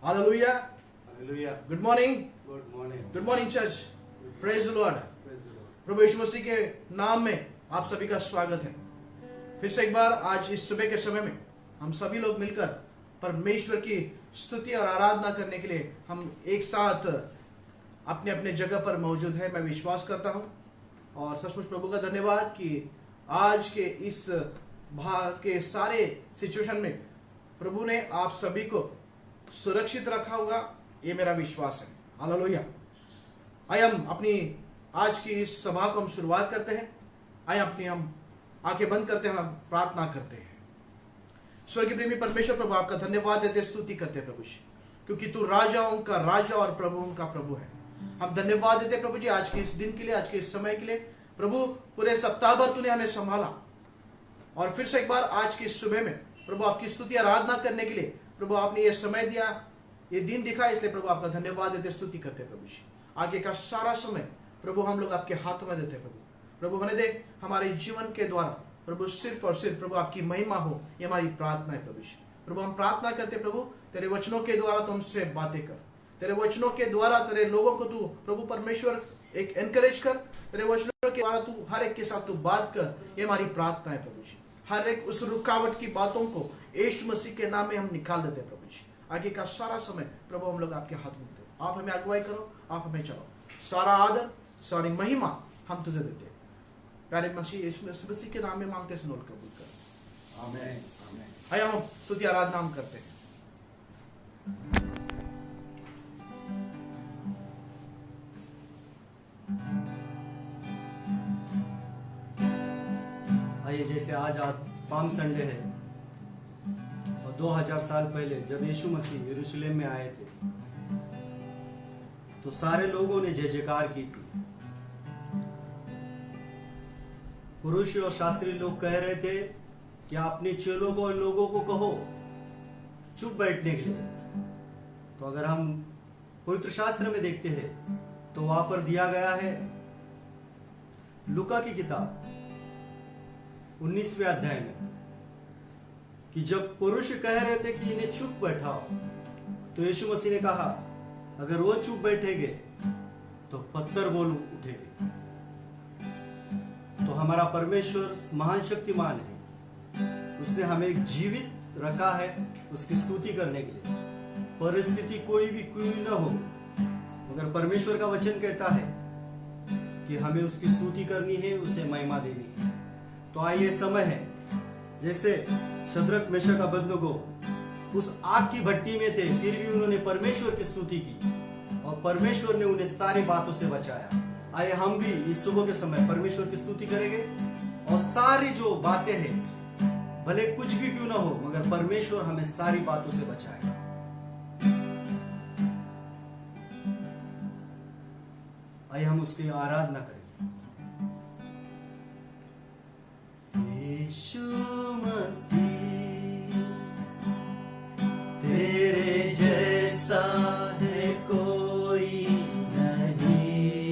Hallelujah. Hallelujah. Good morning. Good morning. Good morning church. Praise the Lord. Praise the Lord. प्रभु यीशु मसीह के नाम में आप सभी का स्वागत है। फिर से एक बार आज इस सुबह के समय में हम सभी लोग मिलकर परमेश्वर की स्तुति और आराधना करने के लिए हम एक साथ अपने अपने जगह पर मौजूद है। मैं विश्वास करता हूं और सचमुच प्रभु का धन्यवाद कि आज के इस भाग के सारे सिचुएशन में प्रभु ने आप सभी को सुरक्षित रखा होगा, ये मेरा विश्वास है। हालेलुया। आइए हम अपनी आज की इस सभा को हम शुरुआत करते हैं। आइए अपनी हम आंखें बंद करते हैं, हम प्रार्थना करते हैं। स्वर्गीय प्रेमी परमेश्वर प्रभु, आपका धन्यवाद देते, स्तुति करते हैं प्रभु जी, क्योंकि तू राजाओं का राजा और प्रभुओं का प्रभु है। हम धन्यवाद देते प्रभु जी आज के इस दिन के लिए, आज के इस समय के लिए। प्रभु पूरे सप्ताह भर तूने हमें संभाला और फिर से एक बार आज की सुबह में प्रभु आपकी स्तुति आराधना करने के लिए प्रभु आपने ये समय दिया, ये दिन दिखा, इसलिए प्रभु आपका धन्यवाद देते, स्तुति करते हैं प्रभु जी। आगे का सारा समय प्रभु हम लोग आपके हाथों में देते हैं प्रभु होने दे हमारे जीवन के द्वारा प्रभु, सिर्फ और सिर्फ प्रभु आपकी महिमा हो, ये हमारी प्रार्थना है प्रभु जी। प्रभु हम प्रार्थना करते प्रभु, तेरे वचनों के द्वारा तू हमसे बातें कर, तेरे वचनों के द्वारा तेरे लोगों को तू प्रभु परमेश्वर एक एनकरेज कर, तेरे वचनों के द्वारा तू हर एक के साथ तू बात कर, ये हमारी प्रार्थना है प्रभु जी। हर एक उस रुकावट की बातों को यीशु मसीह के नाम में हम निकाल देते हैं प्रभु जी। आगे का सारा समय प्रभु हम लोग आपके हाथ में देते हैं। आप हमें अगुवाई करो, आप हमें चलो। सारा आदर, सारी महिमा हम तुझे देते हैं। प्यारे मसीह यीशु मसीह के नाम में मांगते, सुनो, कबूल कर। आमीन। आमीन। आइए हम स्तुति आराधना हम करते हैं। आइए, जैसे आज पाम संडे है और 2000 साल पहले जब यीशु मसीह यरूशलेम में आए थे तो सारे लोगों ने जय जयकार की थी। पुरुष और शास्त्री लोग कह रहे थे कि अपने चेलों को और लोगों को कहो चुप बैठने के लिए। तो अगर हम पवित्र शास्त्र में देखते हैं तो वहां पर दिया गया है लूका की किताब 19वें अध्याय में कि जब पुरुष कह रहे थे कि इन्हें चुप बैठाओ तो यीशु मसीह ने कहा अगर वो चुप बैठेंगे तो पत्थर बोल उठेंगे। तो हमारा परमेश्वर महान शक्तिमान है, उसने हमें जीवित रखा है उसकी स्तुति करने के लिए। परिस्थिति कोई भी क्यों न हो, मगर परमेश्वर का वचन कहता है कि हमें उसकी स्तुति करनी है, उसे महिमा देनी है। तो आइए समय है, जैसे शद्रक मेशक अबेदनगो उस आग की भट्टी में थे, फिर भी उन्होंने परमेश्वर की स्तुति की और परमेश्वर ने उन्हें सारी बातों से बचाया। आइए हम भी इस सुबह के समय परमेश्वर की स्तुति करेंगे और सारी जो बातें हैं भले कुछ भी क्यों ना हो, मगर परमेश्वर हमें सारी बातों से बचाएगा। आइए हम उसकी आराधना करें। यीशु मसीह तेरे जैसा है कोई नहीं,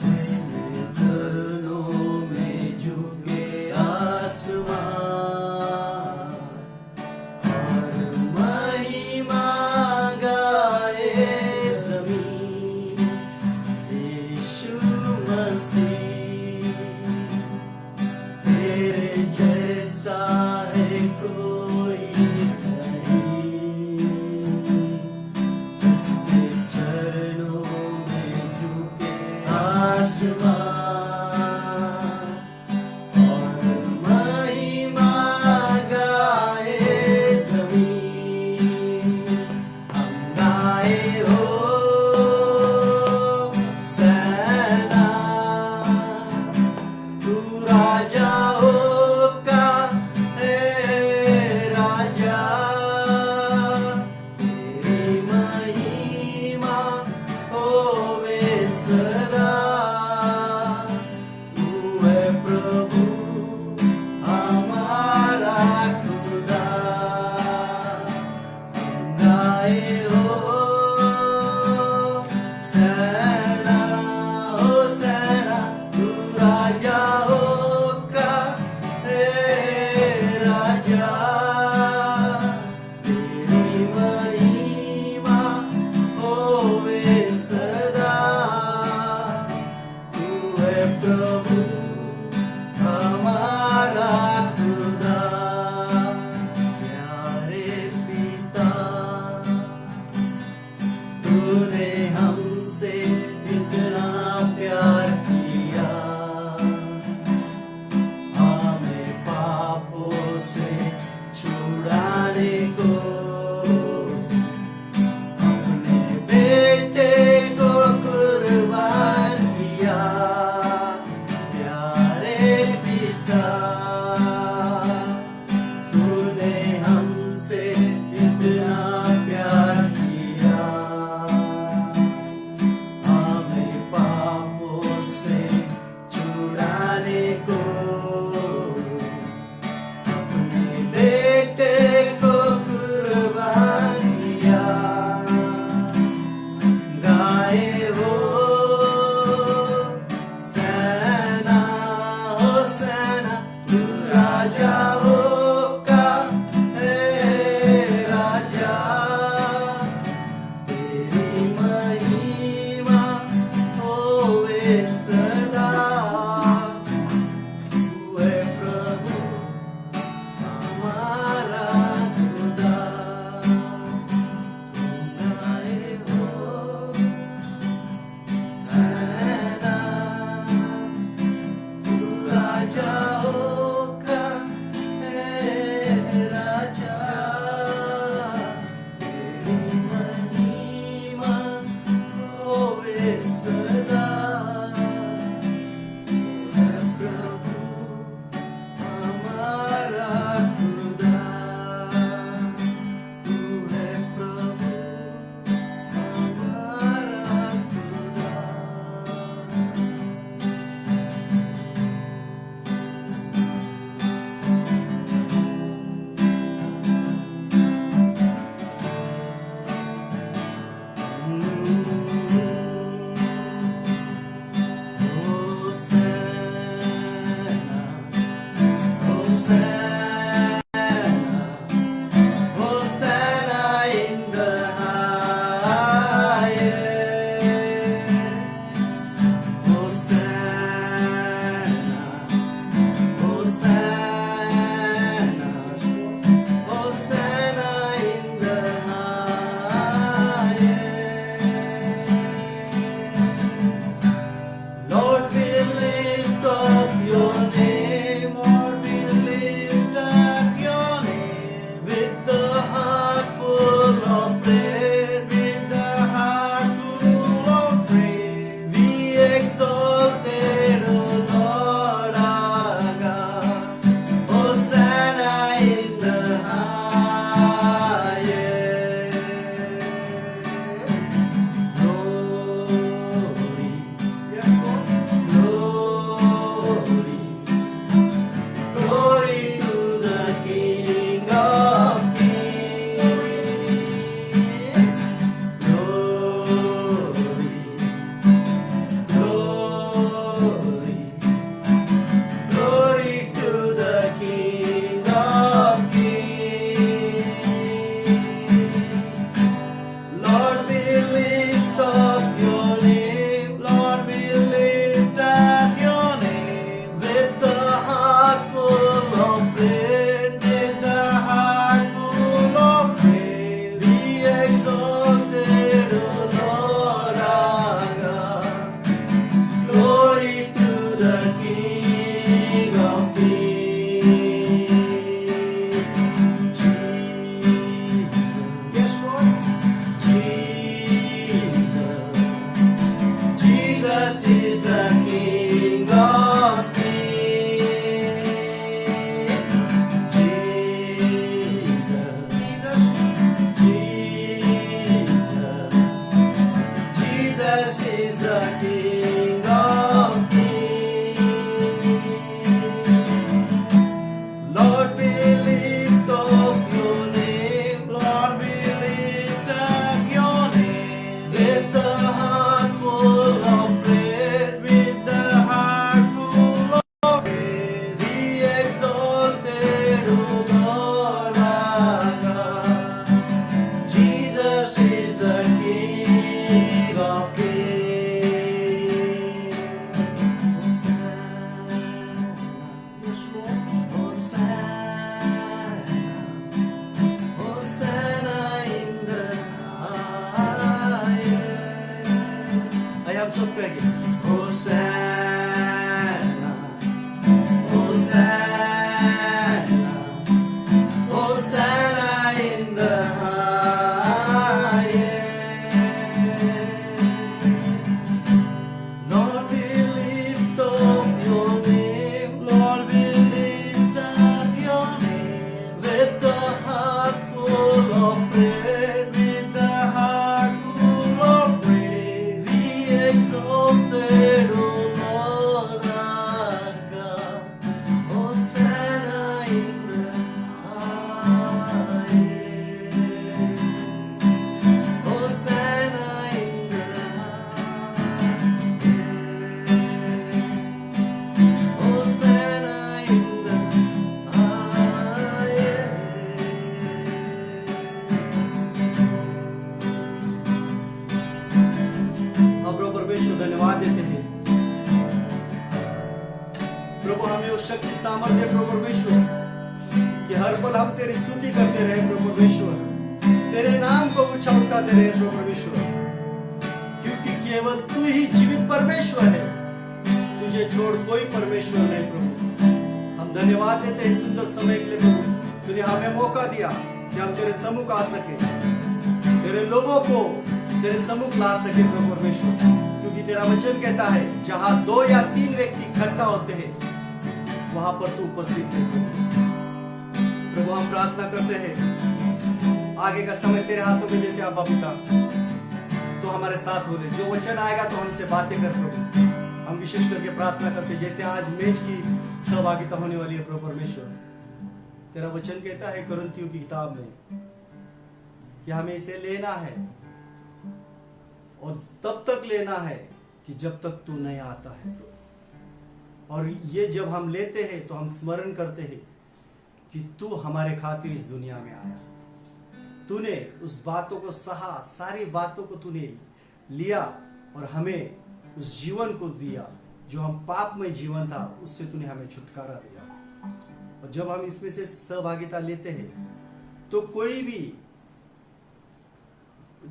तेरे चरणों में झुके आसमां और महिमा गाए जमीन। यीशु मसीह तेरे जैसा है कोई नहीं, उसके चरणों में झुके आसमां और महिमा गाए जमीन। हम गाए हो सैना, तू राजाओं का है राजा, तेरी महिमा होवे सदा। तू है प्रभु हमारा खुदा। हम गाए हो सैना, तू राजा का शक्ति सामर्थ्य प्रभु परमेश्वर कि हर पल हम तेरी स्तुति करते रहे प्रभु परमेश्वर, तेरे नाम को ऊंचा उठाते रहे प्रभु परमेश्वर, क्योंकि केवल तू ही जीवित परमेश्वर है, तुझे छोड़ कोई परमेश्वर नहीं प्रभु। हम धन्यवाद देते हैं सुंदर समय के लिए प्रभु, तूने हमें मौका दिया कि हम तेरे सम्मुख आ सके, तेरे लोगों को तेरे सम्मुख ला सके प्रभु परमेश्वर, क्योंकि तेरा वचन कहता है जहां 2 या 3 व्यक्ति इकट्ठा होते हैं वहां पर तू उपस्थित है प्रभु। हम प्रार्थना करते हैं आगे का समय तेरे हाथों में देते हैं पिता, तो हमारे साथ हो ले, जो वचन आएगा तो हमसे बातें कर प्रभु। हम विशेष करके प्रार्थना करते हैं जैसे आज मेज की सहभागिता होने वाली है प्रभु परमेश्वर, तेरा वचन कहता है कुरिन्थियों की किताब में कि हमें इसे लेना है और तब तक लेना है कि जब तक तू नहीं आता है। और ये जब हम लेते हैं तो हम स्मरण करते हैं कि तू हमारे खातिर इस दुनिया में आया, तूने उस बातों को सहा, सारी बातों को तूने लिया और हमें उस जीवन को दिया जो हम पापमय जीवन था, उससे तूने हमें छुटकारा दिया। और जब हम इसमें से सहभागिता लेते हैं तो कोई भी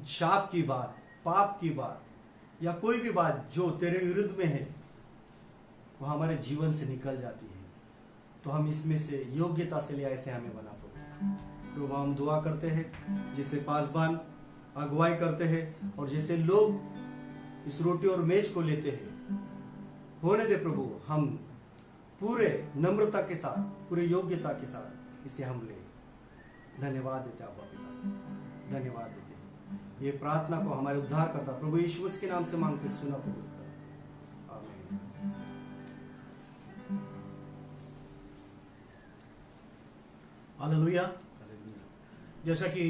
शाप की बात, पाप की बात या कोई भी बात जो तेरे विरुद्ध में है वो हमारे जीवन से निकल जाती है। तो हम इसमें से योग्यता से ले ऐसे हमें बना प्रभु। हम दुआ करते हैं जैसे पासबान अगुवाई करते हैं और जैसे लोग इस रोटी और मेज को लेते हैं, होने दे प्रभु हम पूरे नम्रता के साथ, पूरी योग्यता के साथ इसे हम ले। धन्यवाद देते हैं पिता, धन्यवाद देते हैं। ये प्रार्थना को हमारे उद्धारकर्ता प्रभु यीशु मसीह के नाम से मांगते सुना कबूल कर, आमीन। हालेलुया। जैसा कि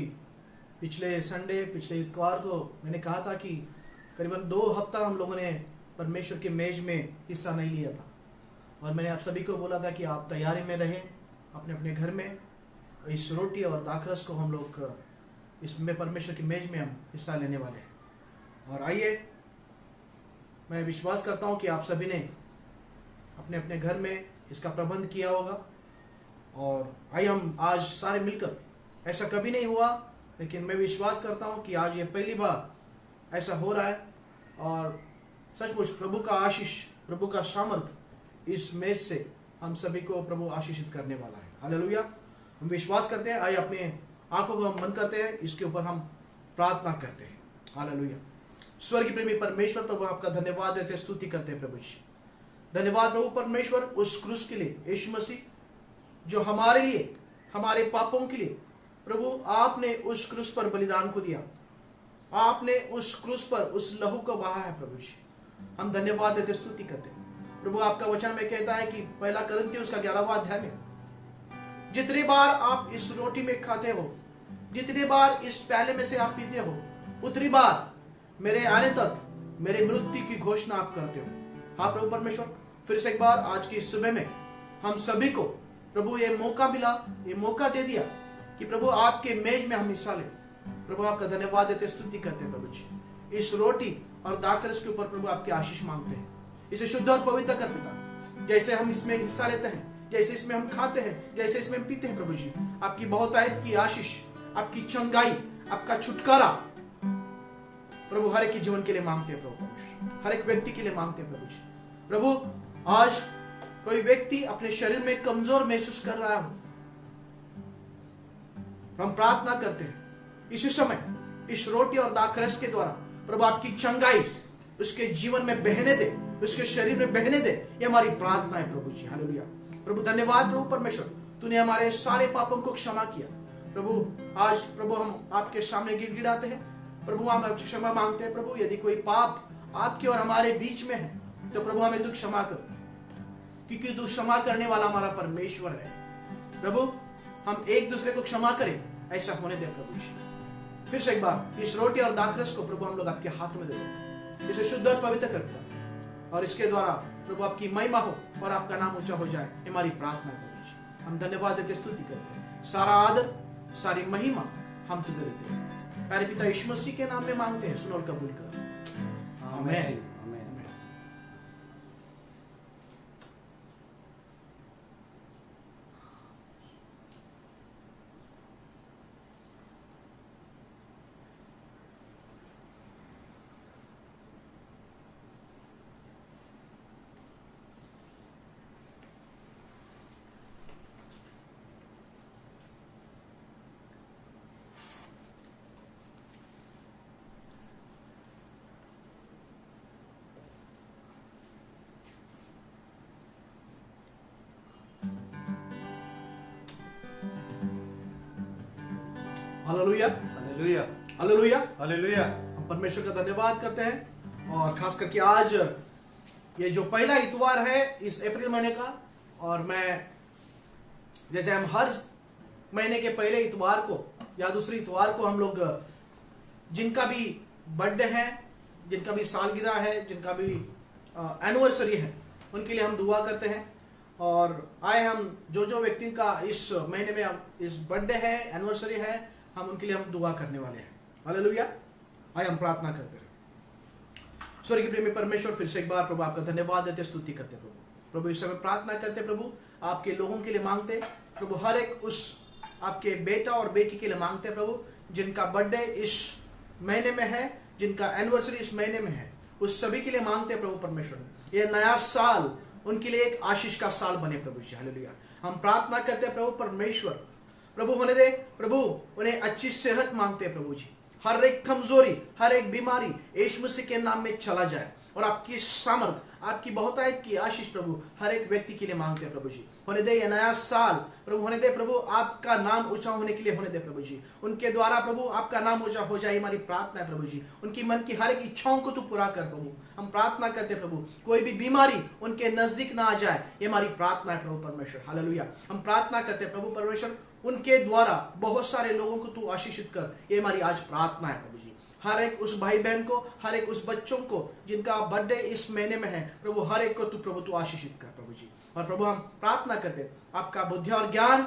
पिछले संडे, पिछले इतवार को मैंने कहा था कि करीबन 2 हफ्ता हम लोगों ने परमेश्वर के मेज में हिस्सा नहीं लिया था, और मैंने आप सभी को बोला था कि आप तैयारी में रहें अपने अपने घर में। इस रोटी और दाखरस को हम लोग इसमें परमेश्वर की मेज में हम हिस्सा लेने वाले हैं। और आइए, मैं विश्वास करता हूं कि आप सभी ने अपने अपने घर में इसका प्रबंध किया होगा। और आइए हम आज सारे मिलकर, ऐसा कभी नहीं हुआ लेकिन मैं विश्वास करता हूं कि आज ये पहली बार ऐसा हो रहा है, और सचमुच प्रभु का आशीष, प्रभु का सामर्थ इस मेज से हम सभी को प्रभु आशीषित करने वाला है। हालेलुया। हम विश्वास करते हैं। आइए अपने आंखों को हम बंद करते हैं, इसके ऊपर हम प्रार्थना करते हैं। हालेलुया। स्वर्गीय प्रेमी परमेश्वर प्रभु, आपका धन्यवाद देते, स्तुति करते हैं प्रभु जी। धन्यवाद प्रभु परमेश्वर उस क्रूस के लिए, यीशु मसीह जो हमारे लिए, हमारे पापों के लिए प्रभु आपने उस क्रूस पर बलिदान को दिया, आपने उस क्रूस पर उस लहू को बहा है प्रभु जी। हम धन्यवाद देते, स्तुति करते हैं प्रभु। आपका वचन में कहता है कि 1 कुरिन्थियों उसका 11वां अध्याय में, जितनी बार आप इस रोटी में खाते हो, जितनी बार इस प्याले में से आप पीते हो, उतनी बार मेरे आने तक मेरे मृत्यु की घोषणा आप करते हो। हाँ प्रभु परमेश्वर, फिर से एक बार आज की सुबह में हम सभी को प्रभु ये मौका मिला, ये मौका दे दिया कि प्रभु आपके मेज में हम हिस्सा लें। प्रभु आपका धन्यवाद देते, स्तुति करते हैं प्रभु जी। इस रोटी और दाखरस के ऊपर प्रभु आपके आशीष मांगते हैं, इसे शुद्ध और पवित्र कर पिता। जैसे हम इसमें हिस्सा लेते हैं, जैसे इसमें हम खाते हैं, जैसे इसमें हम पीते हैं प्रभु जी, आपकी बहुतायत की आशीष, आपकी चंगाई, आपका छुटकारा प्रभु हर एक के जीवन के लिए मांगते हैं प्रभु परमेश्वर, हर एक व्यक्ति के लिए मांगते हैं प्रभु जी। प्रभु आज कोई व्यक्ति अपने शरीर में कमजोर महसूस कर रहा हो, हम प्रार्थना करते हैं इसी समय इस रोटी और दाखरस के द्वारा प्रभु आपकी चंगाई उसके जीवन में बहने दे, उसके शरीर में बहने दे। ये हमारी प्रार्थना है प्रभु जी। हालेलुया। प्रभु धन्यवाद प्रभु परमेश्वर, तूने हमारे सारे पापों को क्षमा किया प्रभु। आज प्रभु हम आपके सामने गिड़गिड़ाते हैं प्रभु, हम आपसे क्षमा मांगते हैं प्रभु। यदि कोई पाप आपके और हमारे बीच में है तो प्रभु हमें तू क्षमा कर, क्योंकि तू क्षमा करने वाला हमारा परमेश्वर है। प्रभु हम एक दूसरे को क्षमा करें, ऐसा होने दे प्रभु जी। फिर से एक बार इस रोटी और दाखरस को प्रभु हम लोग आपके हाथ में दे दें, इसे शुद्ध और पवित्र करता, और इसके द्वारा प्रभु आपकी महिमा हो और आपका नाम ऊंचा हो जाए, हमारी प्रार्थना प्रभु जी। हम धन्यवाद देते, स्तुति करते हैं, सारा आदर सारी महिमा हम तुझे देते हैं। प्यारे पिता यीशु मसीह के नाम में मांगते हैं, सुनो और कबूल कर, आमीन। Hallelujah, hallelujah, hallelujah. हालेलुया। हम परमेश्वर का धन्यवाद करते हैं और खास करके आज ये जो पहला इतवार है इस अप्रैल महीने का, और मैं जैसे हम हर महीने के पहले इतवार को या दूसरे इतवार को हम लोग जिनका भी बर्थडे है, जिनका भी सालगिरह है, जिनका भी एनिवर्सरी है, उनके लिए हम दुआ करते हैं। और आए हम जो व्यक्ति का इस महीने में इस बर्थडे है, एनिवर्सरी है, हम उनके लिए हम दुआ करने वाले हैं। हालेलुया। आए हम प्रार्थना करते हैं। स्वर्गीय प्रेमी परमेश्वर, फिर से एक बार प्रभु आपका धन्यवाद देते, स्तुति करते प्रभु इस समय प्रार्थना करते प्रभु, आपके लोगों के लिए मांगते प्रभु, हर एक उस आपके बेटा और बेटी के लिए मांगते प्रभु, जिनका बर्थडे इस महीने में है, जिनका एनिवर्सरी इस महीने में है, उस सभी के लिए मांगते प्रभु परमेश्वर, ये नया साल उनके लिए एक आशीष का साल बने प्रभु जी। हालेलुया। हम प्रार्थना करते प्रभु परमेश्वर, प्रभु होने दे प्रभु, उन्हें अच्छी सेहत मांगते प्रभु जी, हर एक कमजोरी, हर एक बीमारी यीशु मसीह के नाम में चला जाए, और आपकी सामर्थ, आपकी बहुतायत की आशीष प्रभु हर एक व्यक्ति के लिए मांगते हैं प्रभु जी। होने दे ये नया साल प्रभु, होने दे प्रभु आपका नाम ऊंचा होने के लिए होने दे प्रभु जी, उनके द्वारा प्रभु आपका नाम ऊंचा हो जाए, हमारी प्रार्थना है प्रभु जी। उनकी मन की हर एक इच्छाओं को तू पूरा कर प्रभु, हम प्रार्थना करते प्रभु, कोई भी बीमारी उनके नजदीक ना आ जाए, ये हमारी प्रार्थना है प्रभु परमेश्वर। हालेलुया। हम प्रार्थना करते प्रभु परमेश्वर, उनके द्वारा बहुत सारे लोगों को तू आशीषित कर, ये हमारी आज प्रार्थना है प्रभु जी। हर एक उस भाई बहन को, हर एक उस बच्चों को जिनका बर्थडे इस महीने में है प्रभु, हर एक को तू प्रभु तू आशीषित कर प्रभु जी। और प्रभु हम प्रार्थना करते आपका बुद्धि और ज्ञान,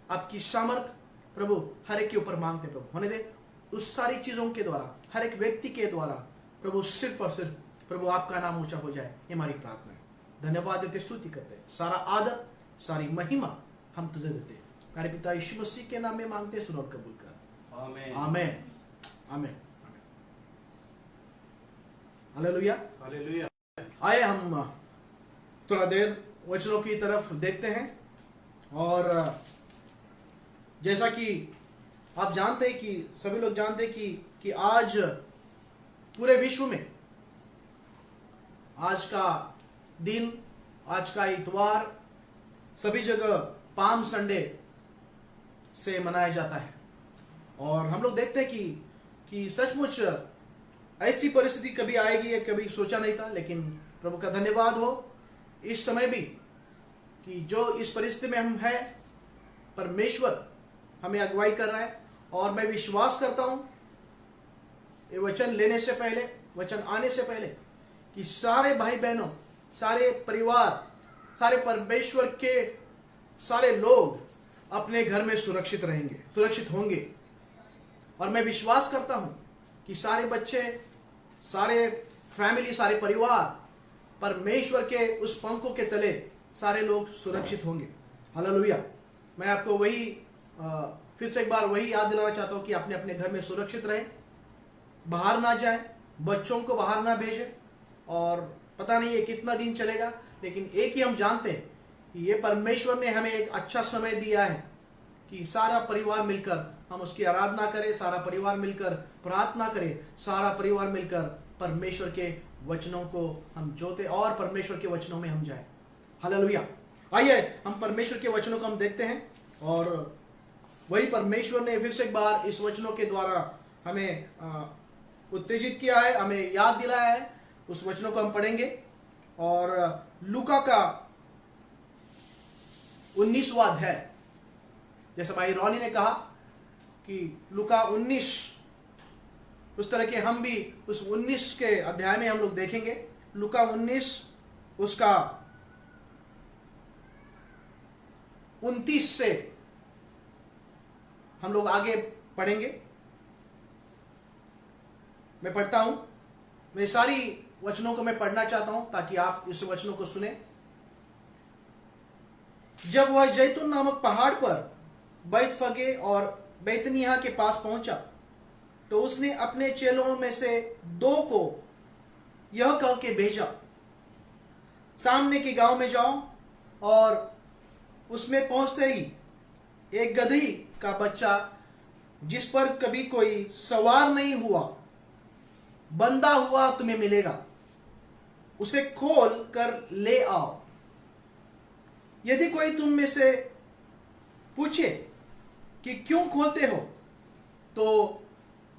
आपकी सामर्थ प्रभु हर एक के ऊपर मांगते प्रभु, होने दे उस सारी चीजों के द्वारा, हर एक व्यक्ति के द्वारा प्रभु सिर्फ और सिर्फ प्रभु आपका नाम ऊंचा हो जाए, ये हमारी प्रार्थना है। धन्यवाद देते, स्तुति करते, सारा आदर सारी महिमा हम तुझे देते, हमारे पिता यीशु मसीह के नाम में मांगते, सुनो और कबूल कर। आमीन, आमीन, आमीन। Hallelujah, hallelujah. आए हम थोड़ा देर वचनों की तरफ देखते हैं। और जैसा कि आप जानते हैं कि सभी लोग जानते हैं कि आज पूरे विश्व में आज का दिन, आज का इतवार सभी जगह पाम संडे से मनाया जाता है। और हम लोग देखते हैं कि सचमुच ऐसी परिस्थिति कभी आएगी या कभी सोचा नहीं था, लेकिन प्रभु का धन्यवाद हो इस समय भी कि जो इस परिस्थिति में हम हैं, परमेश्वर हमें अगुवाई कर रहा है। और मैं विश्वास करता हूं ये वचन लेने से पहले, वचन आने से पहले, कि सारे भाई बहनों, सारे परिवार, सारे परमेश्वर के सारे लोग अपने घर में सुरक्षित रहेंगे, सुरक्षित होंगे। और मैं विश्वास करता हूं कि सारे बच्चे, सारे फैमिली, सारे परिवार परमेश्वर के उस पंखों के तले सारे लोग सुरक्षित होंगे। हालेलुया। मैं आपको वही फिर से एक बार वही याद दिलाना चाहता हूं कि अपने अपने घर में सुरक्षित रहें, बाहर ना जाएं, बच्चों को बाहर ना भेजें। और पता नहीं ये कितना दिन चलेगा, लेकिन एक ही हम जानते हैं कि ये परमेश्वर ने हमें एक अच्छा समय दिया है कि सारा परिवार मिलकर हम उसकी आराधना करें, सारा परिवार मिलकर प्रार्थना करें, सारा परिवार मिलकर परमेश्वर के वचनों को हम जोते और परमेश्वर के वचनों में हम जाएं। हालेलुया। आइए हम परमेश्वर के वचनों को हम देखते हैं। और वही परमेश्वर ने फिर से एक बार इस वचनों के द्वारा हमें उत्तेजित किया है, हमें याद दिलाया है। उस वचनों को हम पढ़ेंगे। और लूका का 19वां अध्याय, जैसे भाई रॉनी ने कहा कि लूका 19, उस तरह के हम भी उस 19 के अध्याय में हम लोग देखेंगे। लूका 19 उसका 29 से हम लोग आगे पढ़ेंगे। मैं पढ़ता हूं, मैं सारी वचनों को मैं पढ़ना चाहता हूं ताकि आप इस वचनों को सुने। जब वह जैतून नामक पहाड़ पर बैतफगे और बैतनिय्याह के पास पहुंचा तो उसने अपने चेलों में से 2 को यह कह के भेजा, सामने के गांव में जाओ और उसमें पहुंचते ही एक गदही का बच्चा जिस पर कभी कोई सवार नहीं हुआ, बंधा हुआ तुम्हें मिलेगा, उसे खोल कर ले आओ। यदि कोई तुम में से पूछे कि क्यों खोलते हो, तो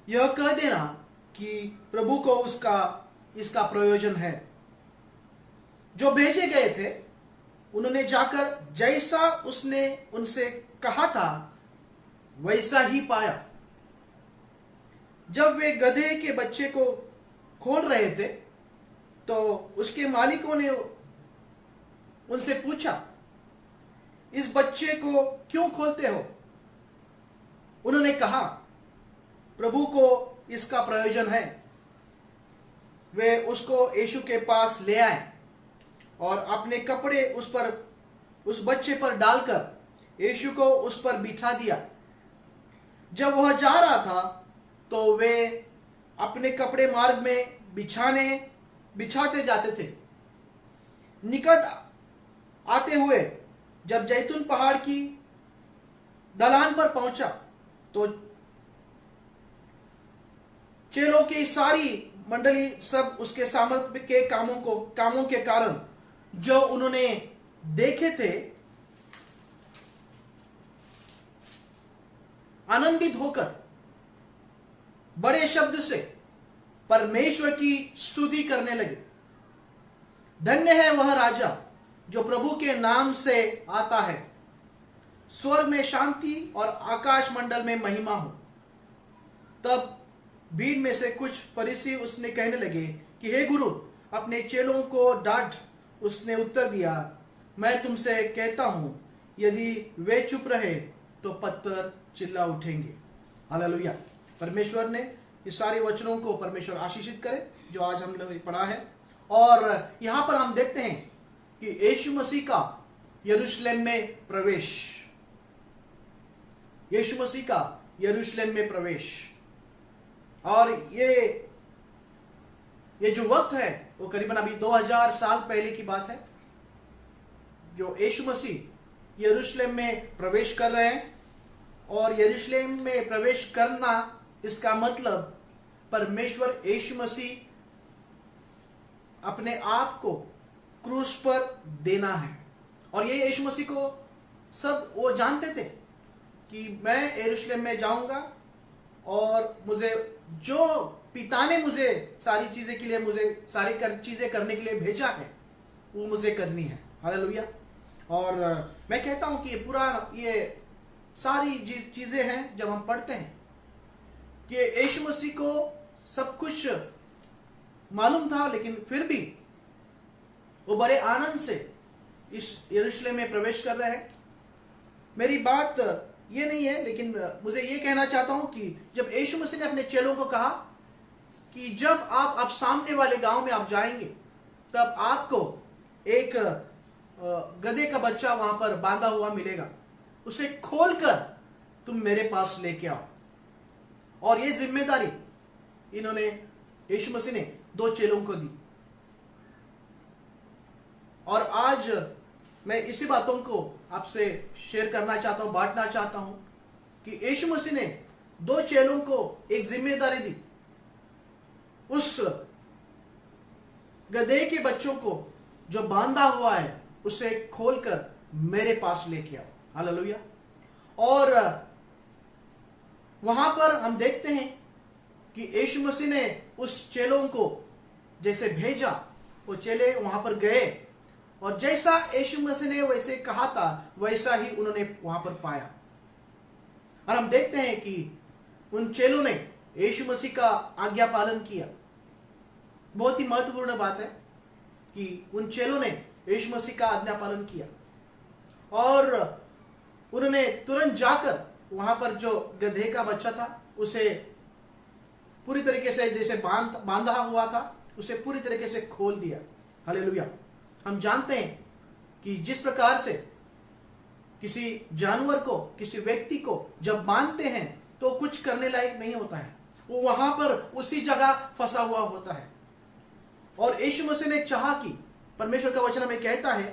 यह कह देना कि प्रभु को इसका प्रयोजन है। जो भेजे गए थे उन्होंने जाकर जैसा उसने उनसे कहा था वैसा ही पाया। जब वे गधे के बच्चे को खोल रहे थे तो उसके मालिकों ने उनसे पूछा, इस बच्चे को क्यों खोलते हो? उन्होंने कहा, प्रभु को इसका प्रयोजन है। वे उसको यीशु के पास ले आए और अपने कपड़े उस बच्चे पर डालकर यीशु को उस पर बिठा दिया। जब वह जा रहा था तो वे अपने कपड़े मार्ग में बिछाते जाते थे। निकट आते हुए जब जैतून पहाड़ की ढलान पर पहुंचा तो चेलों की सारी मंडली सब उसके सामर्थ्य के कामों के कारण जो उन्होंने देखे थे आनंदित होकर बड़े शब्द से परमेश्वर की स्तुति करने लगे। धन्य है वह राजा जो प्रभु के नाम से आता है। स्वर्ग में शांति और आकाश मंडल में महिमा हो। तब भीड़ में से कुछ फरीसी उसने कहने लगे कि हे गुरु, अपने चेलों को डांट। उसने उत्तर दिया, मैं तुमसे कहता हूं, यदि वे चुप रहे तो पत्थर चिल्ला उठेंगे। हालेलुया। परमेश्वर ने इस सारे वचनों को परमेश्वर आशीषित करे जो आज हमने पढ़ा है। और यहां पर हम देखते हैं कि यीशु मसीह का यरूशलेम में प्रवेश, यीशु मसीह का यरूशलेम में प्रवेश। और ये जो वक्त है वो करीबन अभी 2000 साल पहले की बात है, जो यीशु मसीह यरूशलेम में प्रवेश कर रहे हैं। और यरूशलेम में प्रवेश करना, इसका मतलब परमेश्वर यीशु मसीह अपने आप को क्रूस पर देना है। और ये यीशु मसीह को सब वो जानते थे कि मैं यरूशलेम में जाऊंगा और मुझे जो पिता ने मुझे सारी चीजें के लिए मुझे सारी चीजें करने के लिए भेजा है वो मुझे करनी है। हालेलुया। और मैं कहता हूं कि ये सारी चीजें हैं जब हम पढ़ते हैं कि यीशु मसीह को सब कुछ मालूम था, लेकिन फिर भी वो बड़े आनंद से इस यरूशलेम में प्रवेश कर रहे हैं। मेरी बात ये नहीं है, लेकिन मुझे ये कहना चाहता हूं कि जब यीशु मसीह ने अपने चेलों को कहा कि जब आप सामने वाले गांव में आप जाएंगे तब आपको एक गधे का बच्चा वहां पर बांधा हुआ मिलेगा, उसे खोलकर तुम मेरे पास लेके आओ। और ये जिम्मेदारी इन्होंने यीशु मसीह ने 2 चेलों को दी। और आज मैं इसी बातों को आपसे शेयर करना चाहता हूं, बांटना चाहता हूं कि यीशु मसीह ने 2 चेलों को एक जिम्मेदारी दी, उस गधे के बच्चों को जो बांधा हुआ है उसे खोलकर मेरे पास लेके आओ। हालेलुया। और वहां पर हम देखते हैं कि यीशु मसीह ने उस चेलों को जैसे भेजा, वो चेले वहां पर गए और जैसा यीशु मसीह ने वैसे कहा था वैसा ही उन्होंने वहां पर पाया। और हम देखते हैं कि उन चेलों ने यीशु मसीह का आज्ञा पालन किया। बहुत ही महत्वपूर्ण बात है कि उन चेलों ने यीशु मसीह का आज्ञा पालन किया और उन्होंने तुरंत जाकर वहां पर जो गधे का बच्चा था उसे पूरी तरीके से जैसे बांधा हुआ था उसे पूरी तरीके से खोल दिया। हालेलुया। हम जानते हैं कि जिस प्रकार से किसी जानवर को, किसी व्यक्ति को जब बांधते हैं तो कुछ करने लायक नहीं होता है, वो वहां पर उसी जगह फंसा हुआ होता है। और यीशु मसीह ने चाहा कि परमेश्वर का वचन हमें कहता है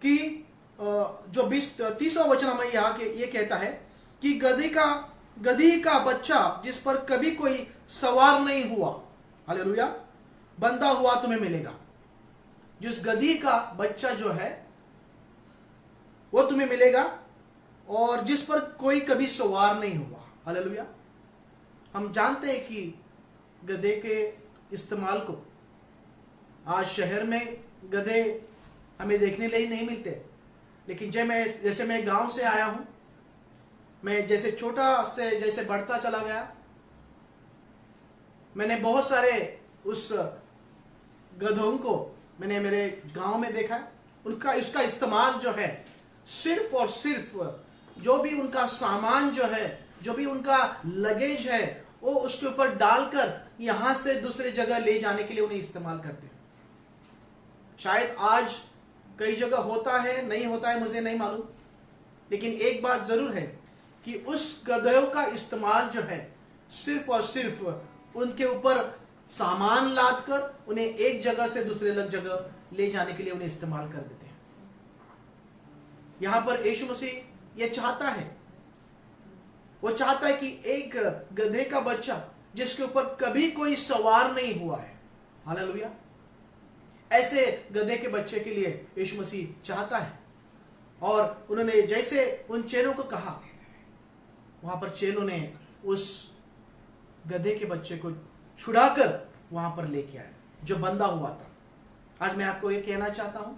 कि जो 30वां वचन हमें यहाँ के ये कहता है कि गधी का बच्चा जिस पर कभी कोई सवार नहीं हुआ, हालेलुया, बंधा हुआ तुम्हें मिलेगा। जिस गधी का बच्चा जो है वो तुम्हें मिलेगा और जिस पर कोई कभी सवार नहीं हुआ। हालेलुया। हम जानते हैं कि गधे के इस्तेमाल को आज शहर में गधे हमें देखने लिए नहीं मिलते, लेकिन जैसे मैं गांव से आया हूं, मैं जैसे छोटा से जैसे बढ़ता चला गया, मैंने बहुत सारे उस गधों को मैंने मेरे गांव में देखा है। उसका इस्तेमाल जो है सिर्फ और सिर्फ जो भी उनका सामान जो है, जो भी उनका लगेज है, वो उसके ऊपर डालकर यहां से दूसरे जगह ले जाने के लिए उन्हें इस्तेमाल करते हैं। शायद आज कई जगह होता है, नहीं होता है, मुझे नहीं मालूम, लेकिन एक बात जरूर है कि उस गधों का इस्तेमाल जो है सिर्फ और सिर्फ उनके ऊपर सामान लाद कर उन्हें एक जगह से दूसरे जगह ले जाने के लिए उन्हें इस्तेमाल कर देते हैं। यहां पर यीशु मसीह यह चाहता है, वो चाहता है कि एक गधे का बच्चा जिसके ऊपर कभी कोई सवार नहीं हुआ है, हालेलुया, ऐसे गधे के बच्चे के लिए यीशु मसीह चाहता है। और उन्होंने जैसे उन चेलों को कहा, वहां पर चेलों ने उस गधे के बच्चे को छुड़ाकर वहां पर लेके आए जो बंधा हुआ था। आज मैं आपको ये कहना चाहता हूं,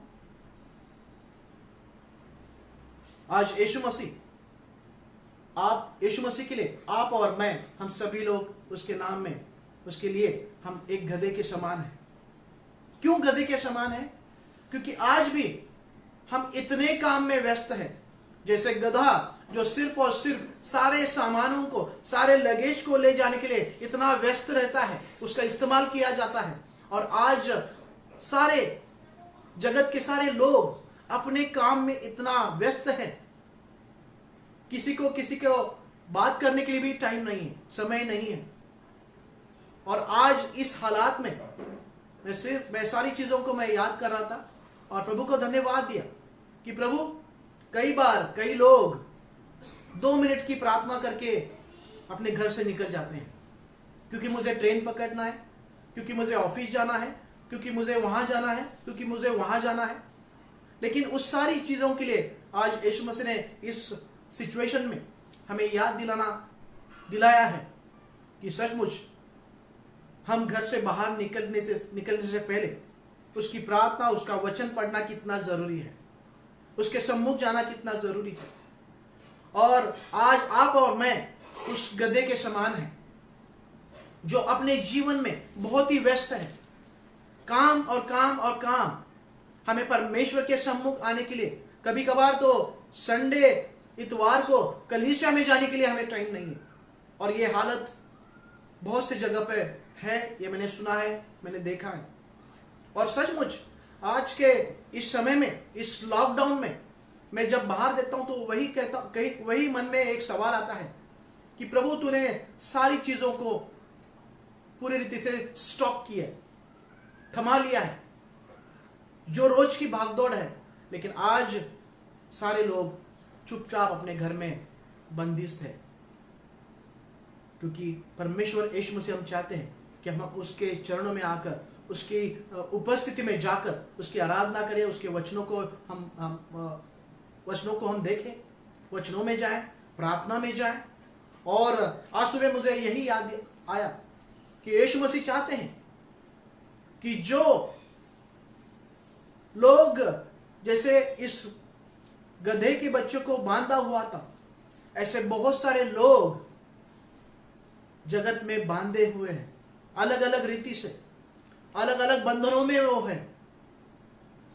आज यीशु मसीह के लिए आप और मैं, हम सभी लोग उसके नाम में, उसके लिए हम एक गधे के समान हैं। क्यों गधे के समान है? क्योंकि आज भी हम इतने काम में व्यस्त हैं, जैसे गधा जो सिर्फ और सिर्फ सारे सामानों को, सारे लगेज को ले जाने के लिए इतना व्यस्त रहता है, उसका इस्तेमाल किया जाता है। और आज सारे जगत के सारे लोग अपने काम में इतना व्यस्त हैं, किसी को बात करने के लिए भी टाइम नहीं है, समय नहीं है। और आज इस हालात में मैं सारी चीजों को मैं याद कर रहा था और प्रभु को धन्यवाद दिया कि प्रभु, कई बार कई लोग 2 मिनट की प्रार्थना करके अपने घर से निकल जाते हैं, क्योंकि मुझे ट्रेन पकड़ना है, क्योंकि मुझे ऑफिस जाना है, क्योंकि मुझे वहां जाना है, क्योंकि मुझे वहां जाना है। लेकिन उस सारी चीजों के लिए आज यीशु मसीह ने इस सिचुएशन में हमें याद दिलाया है कि सचमुच हम घर से बाहर निकलने से पहले उसकी प्रार्थना, उसका वचन पढ़ना कितना जरूरी है, उसके सम्मुख जाना कितना जरूरी है। और आज आप और मैं उस गधे के समान हैं जो अपने जीवन में बहुत ही व्यस्त है, काम और काम और काम। हमें परमेश्वर के सम्मुख आने के लिए कभी कभार तो संडे, इतवार को कलीसिया में जाने के लिए हमें टाइम नहीं है। और ये हालत बहुत सी जगह पे है, ये मैंने सुना है, मैंने देखा है। और सचमुच आज के इस समय में, इस लॉकडाउन में मैं जब बाहर देता हूं तो वही मन में एक सवाल आता है कि प्रभु, तूने सारी चीजों को पूरी रीति से स्टॉप किया है, थमा लिया है, जो रोज की भागदौड़ है, लेकिन आज सारे लोग चुपचाप अपने घर में बंदिश थे। क्योंकि परमेश्वर यीशु मसीह हम चाहते हैं कि हम उसके चरणों में आकर, उसकी उपस्थिति में जाकर उसकी आराधना करें, उसके वचनों को हम देखें, वचनों में जाएं, प्रार्थना में जाएं। और आज सुबह मुझे यही याद आया कि यीशु मसीह चाहते हैं कि जो लोग जैसे इस गधे के बच्चे को बांधा हुआ था, ऐसे बहुत सारे लोग जगत में बांधे हुए हैं, अलग अलग रीति से, अलग अलग बंधनों में वो है।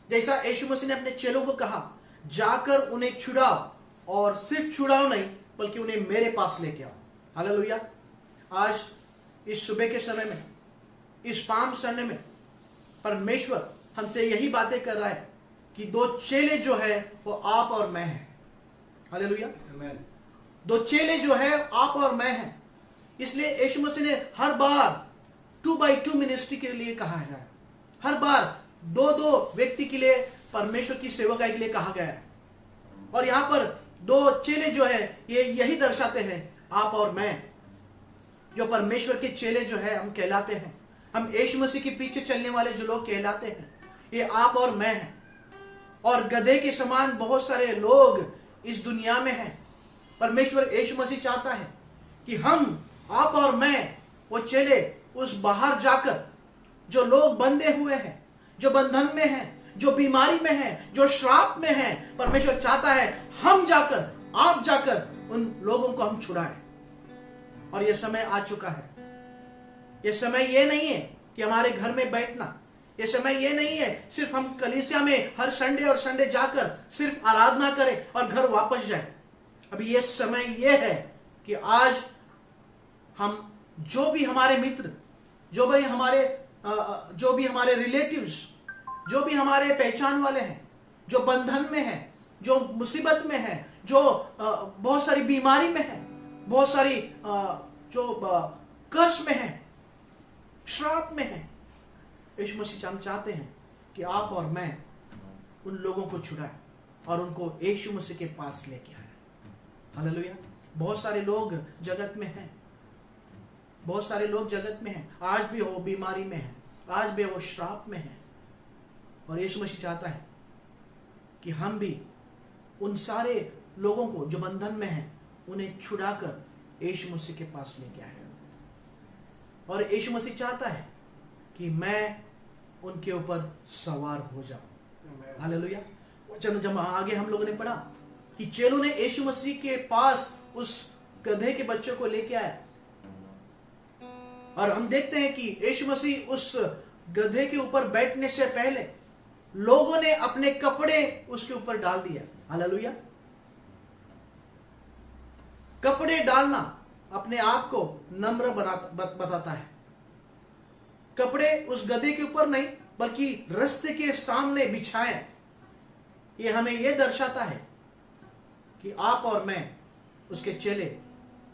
जैसा यीशु मसीह ने अपने चेलों को कहा, जाकर उन्हें छुड़ाओ, और सिर्फ छुड़ाओ नहीं बल्कि उन्हें मेरे पास लेके आओ। हालेलुया। आज इस सुबह के समय में, इस पाम संडे में परमेश्वर हमसे यही बातें कर रहा है कि 2 चेले जो है वो आप और मैं हैं। हालेलुया। 2 चेले जो है आप और मैं हैं। इसलिए यीशु मसीह ने हर बार 2x2 मिनिस्ट्री के लिए कहा है, हर बार 2-2 व्यक्ति के लिए परमेश्वर की सेवकाई के लिए कहा गया है। और यहां पर 2 चेले जो है ये यही दर्शाते हैं, आप और मैं, जो परमेश्वर के चेले जो है हम कहलाते हैं। हम यीशु मसीह के पीछे चलने वाले जो लोग कहलाते हैं, ये आप और मैं हैं। और गधे के समान बहुत सारे लोग इस दुनिया में हैं। परमेश्वर यीशु मसीह चाहता है कि हम आप और मैं, वो चेले उस बाहर जाकर जो लोग बंधे हुए हैं, जो बंधन में हैं, जो बीमारी में हैं, जो श्राप में हैं, परमेश्वर चाहता है हम जाकर, आप जाकर उन लोगों को हम छुड़ाएं। और यह समय आ चुका है। यह समय यह नहीं है कि हमारे घर में बैठना, यह समय यह नहीं है सिर्फ हम कलीसिया में हर संडे और संडे जाकर सिर्फ आराधना करें और घर वापस जाएं। अभी यह समय यह है कि आज हम जो भी हमारे मित्र, जो भी हमारे रिलेटिव्स, जो भी हमारे पहचान वाले हैं, जो बंधन में हैं, जो मुसीबत में हैं, जो बहुत सारी बीमारी में हैं, बहुत सारी जो कर्ज में हैं, श्राप में हैं, यीशु मसीह हम चाहते हैं कि आप और मैं उन लोगों को छुड़ाएं और उनको यीशु मसीह के पास लेके आए। हालेलुया। बहुत सारे लोग जगत में हैं, बहुत सारे लोग जगत में हैं, आज भी वो बीमारी में हैं, आज भी वो श्राप में हैं। और यीशु मसीह चाहता है कि हम भी उन सारे लोगों को जो बंधन में हैं उन्हें छुड़ाकर यीशु मसीह के पास लेके आए। और यीशु मसीह चाहता है कि मैं उनके ऊपर सवार हो जाऊं। हालेलुया। चलो, जब आगे हम लोगों ने पढ़ा कि चेलों ने यीशु मसीह के पास उस गधे के बच्चे को लेके आया, और हम देखते हैं कि यीशु मसीह उस गधे के ऊपर बैठने से पहले लोगों ने अपने कपड़े उसके ऊपर डाल दिया। हालेलुया। कपड़े डालना अपने आप को नम्र बताता है। कपड़े उस गधे के ऊपर नहीं बल्कि रास्ते के सामने बिछाए, ये हमें यह दर्शाता है कि आप और मैं उसके चेले,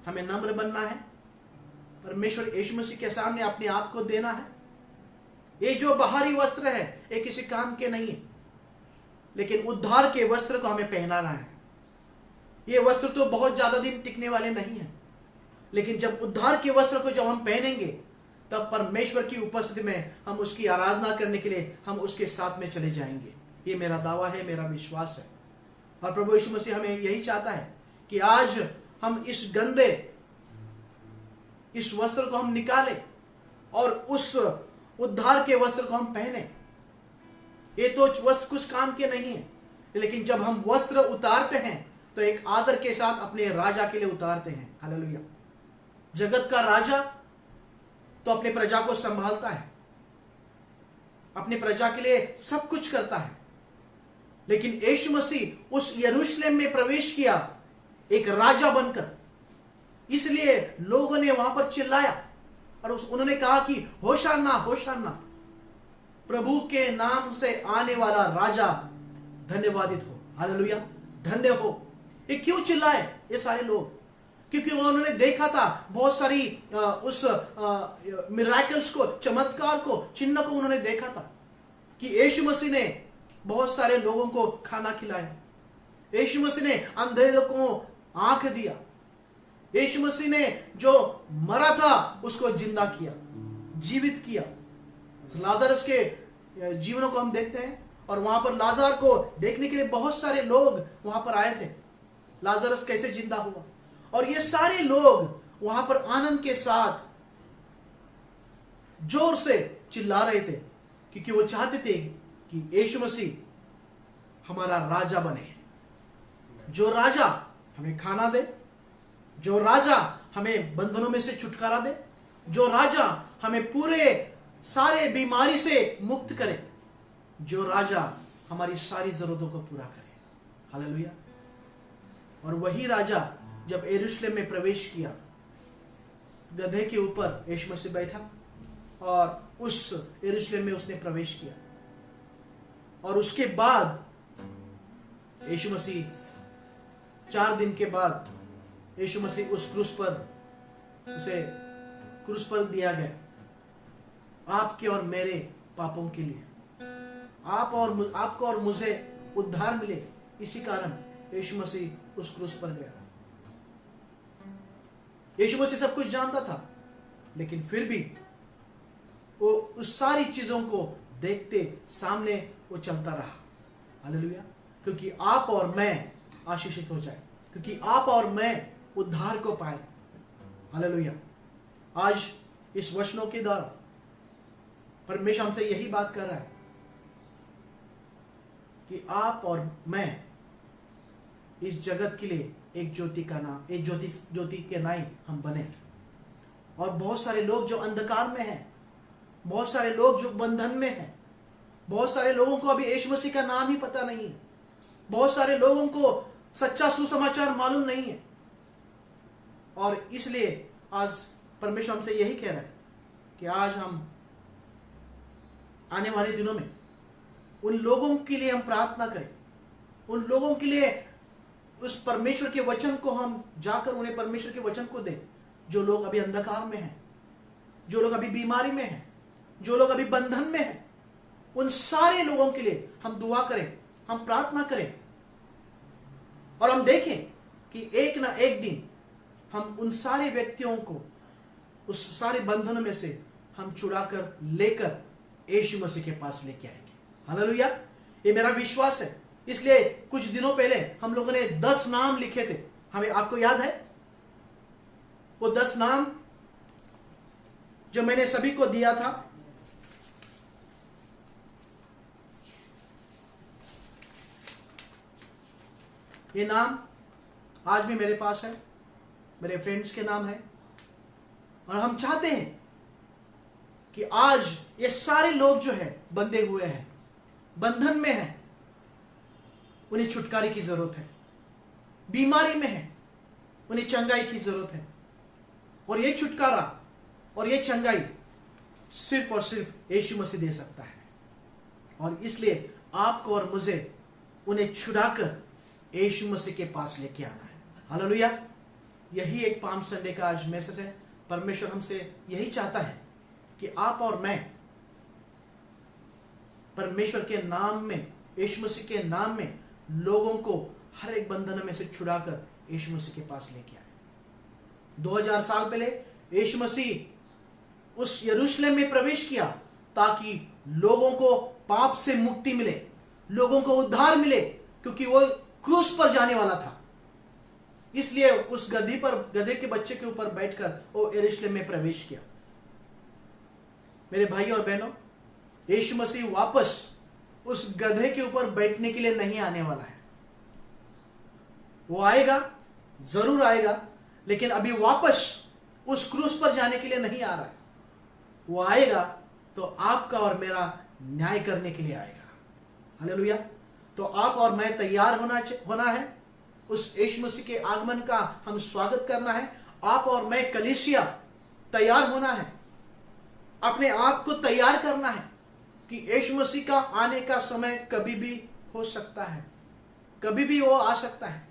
हमें नम्र बनना है, परमेश्वर यीशु मसीह के सामने अपने आप को देना है। ये जो बाहरी वस्त्र है ये किसी काम के नहीं है, लेकिन उद्धार के वस्त्र को हमें पहनाना है। ये वस्त्र तो बहुत ज्यादा दिन टिकने वाले नहीं है, लेकिन जब उद्धार के वस्त्र को जब हम पहनेंगे तब परमेश्वर की उपस्थिति में हम उसकी आराधना करने के लिए हम उसके साथ में चले जाएंगे। ये मेरा दावा है, मेरा विश्वास है। और प्रभु यीशु मसीह हमें यही चाहता है कि आज हम इस गंदे इस वस्त्र को हम निकालें और उस उद्धार के वस्त्र को हम पहने। ये तो वस्त्र कुछ काम के नहीं है, लेकिन जब हम वस्त्र उतारते हैं तो एक आदर के साथ अपने राजा के लिए उतारते हैं। हालेलुया। जगत का राजा तो अपने प्रजा को संभालता है, अपने प्रजा के लिए सब कुछ करता है, लेकिन यीशु मसीह उस यरूशलेम में प्रवेश किया एक राजा बनकर। इसलिए लोगों ने वहां पर चिल्लाया और उन्होंने कहा कि होशाना होशाना, प्रभु के नाम से आने वाला राजा धन्यवादित हो। हालेलुया। धन्य हो। ये क्यों चिल्लाए ये सारे लोग? क्योंकि उन्होंने देखा था बहुत सारी उस मिराकल्स को, चमत्कार को, चिन्ह को उन्होंने देखा था कि यीशु मसीह ने बहुत सारे लोगों को खाना खिलाया, यीशु मसीह ने अंधेरों को आंख दिया, यीशु मसीह ने जो मरा था उसको जिंदा किया, जीवित किया। लाजरस के जीवनों को हम देखते हैं और वहां पर लाजर को देखने के लिए बहुत सारे लोग वहां पर आए थे, लाजरस कैसे जिंदा हुआ। और ये सारे लोग वहां पर आनंद के साथ जोर से चिल्ला रहे थे क्योंकि वो चाहते थे कि यीशु मसीह हमारा राजा बने, जो राजा हमें खाना दे, जो राजा हमें बंधनों में से छुटकारा दे, जो राजा हमें पूरे सारे बीमारी से मुक्त करे, जो राजा हमारी सारी जरूरतों को पूरा करे। हालेलुया। और वही राजा जब यरूशलेम में प्रवेश किया, गधे के ऊपर यीशु मसीह बैठा और उस यरूशलेम में उसने प्रवेश किया। और उसके बाद यीशु मसीह 4 दिन के बाद यीशु मसीह उस उसे क्रूस पर दिया गया आपके और मेरे पापों के लिए, आपको और मुझे उद्धार मिले। इसी कारण यीशु मसीह उस क्रूस पर गया। यीशु मसीह सब कुछ जानता था, लेकिन फिर भी वो उस सारी चीजों को देखते सामने वो चलता रहा। हालेलुया। क्योंकि आप और मैं आशीषित हो जाए, क्योंकि आप और मैं उद्धार को पाए। हालेलुया। आज इस वचनों के द्वारा परमेश्वर हमसे यही बात कर रहा है कि आप और मैं इस जगत के लिए एक ज्योति का नाम, एक ज्योति के नाई हम बने। और बहुत सारे लोग जो अंधकार में हैं, बहुत सारे लोग जो बंधन में हैं, बहुत सारे लोगों को अभी यीशु मसीह का नाम ही पता नहीं है, बहुत सारे लोगों को सच्चा सुसमाचार मालूम नहीं है। और इसलिए आज परमेश्वर हमसे यही कह रहा है कि आज हम आने वाले दिनों में उन लोगों के लिए हम प्रार्थना करें, उन लोगों के लिए उस परमेश्वर के वचन को हम जाकर उन्हें परमेश्वर के वचन को दें, जो लोग अभी अंधकार में हैं, जो लोग अभी बीमारी में हैं, जो लोग अभी बंधन में हैं। उन सारे लोगों के लिए हम दुआ करें, हम प्रार्थना करें और हम देखें कि एक ना एक दिन हम उन सारे व्यक्तियों को उस सारे बंधन में से हम छुड़ाकर लेकर यीशु मसीह के पास लेके आएंगे। हालेलुया, ये मेरा विश्वास है। इसलिए कुछ दिनों पहले हम लोगों ने 10 नाम लिखे थे, हमें आपको याद है वो 10 नाम जो मैंने सभी को दिया था। ये नाम आज भी मेरे पास है, मेरे फ्रेंड्स के नाम है। और हम चाहते हैं कि आज ये सारे लोग जो है बंधे हुए हैं, बंधन में हैं, उन्हें छुटकारे की जरूरत है, बीमारी में है, उन्हें चंगाई की जरूरत है। और ये छुटकारा और ये चंगाई सिर्फ और सिर्फ यीशु मसीह दे सकता है। और इसलिए आपको और मुझे उन्हें छुड़ाकर यीशु मसीह के पास लेके आना है। हालेलुया, यही एक पाम संडे का आज मैसेज है। परमेश्वर हमसे यही चाहता है कि आप और मैं परमेश्वर के नाम में, यीशु मसीह के नाम में लोगों को हर एक बंधन में से छुड़ाकर यीशु मसीह के पास लेके आए। 2000 साल पहले यीशु मसीह उस यरूशलेम में प्रवेश किया ताकि लोगों को पाप से मुक्ति मिले, लोगों को उद्धार मिले, क्योंकि वो क्रूस पर जाने वाला था। इसलिए उस गधे के बच्चे के ऊपर बैठकर वो यरूशलेम में प्रवेश किया। मेरे भाई और बहनों, यीशु मसीह वापस उस गधे के ऊपर बैठने के लिए नहीं आने वाला है। वो आएगा, जरूर आएगा, लेकिन अभी वापस उस क्रूस पर जाने के लिए नहीं आ रहा है। वो आएगा तो आपका और मेरा न्याय करने के लिए आएगा। हालेलुया। तो आप और मैं तैयार होना है, उस यीशु मसीह के आगमन का हम स्वागत करना है। आप और मैं कलीसिया तैयार होना है, अपने आप को तैयार करना है कि यीशु मसीह का आने का समय कभी भी हो सकता है, कभी भी वो आ सकता है।